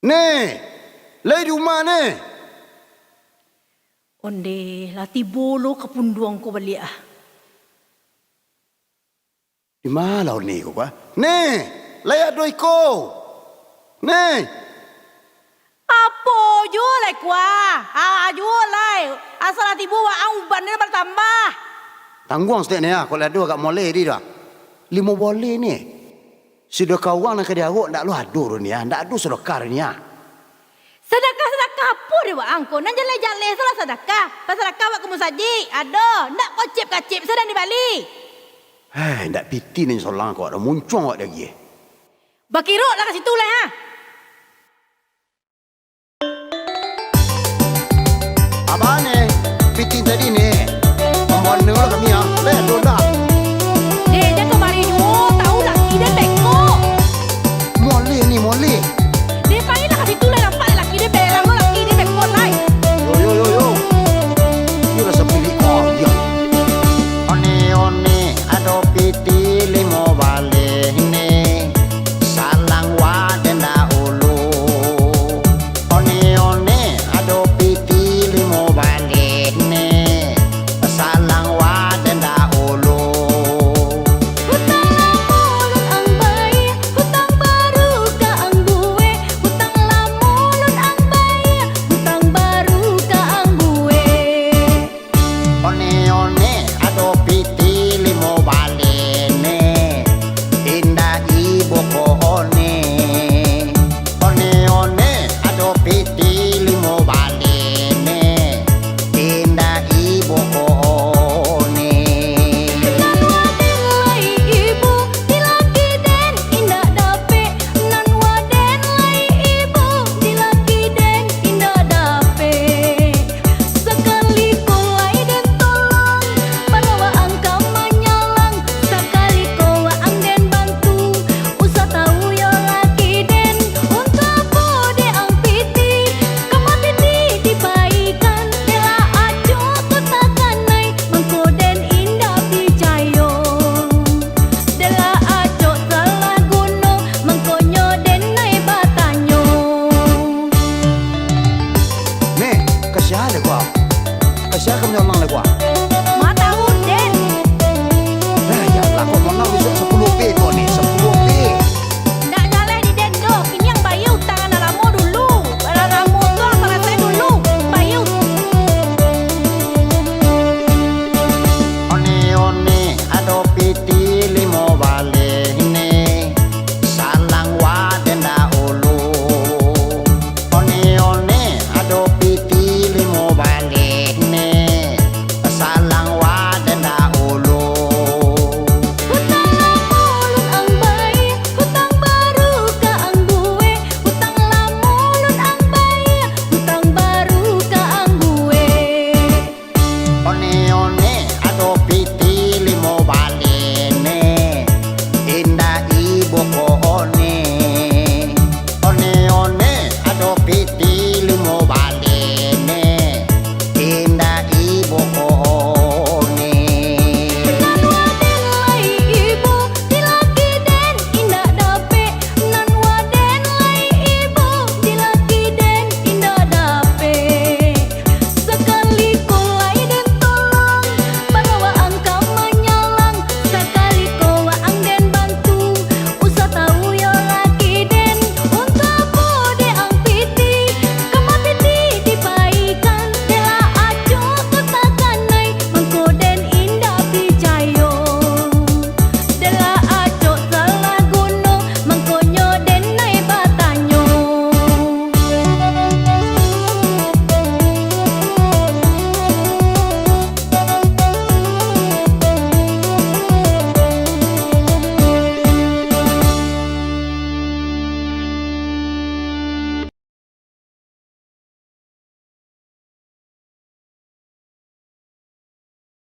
Nih, lagi di rumah ni. Onde lati bolo kepunduang ko balik ah. Di mana ni kau kan? Nih, layak doi ko. Nih. Apa jo lai kwa? Jo lai. Asal lati buwa ang uban ni bertambah. Tangguang setiap ni ah, kalau ada kat molek dia dah. 5 boleh ni. Sudah kawan nak dia awak ndak lu adur ni ah, ndak adu sedekah ni ah. Sedekah apa dia buat angko? Nan jale salah sedekah. Pas sedekah buat kamu saji. Ada, ndak kocip-kacip sedang di Bali. Ndak piti ni solang kau ada muncung awak lagi. Bakiruk lah kat situ lah ha. Abang ni, piti tadi ni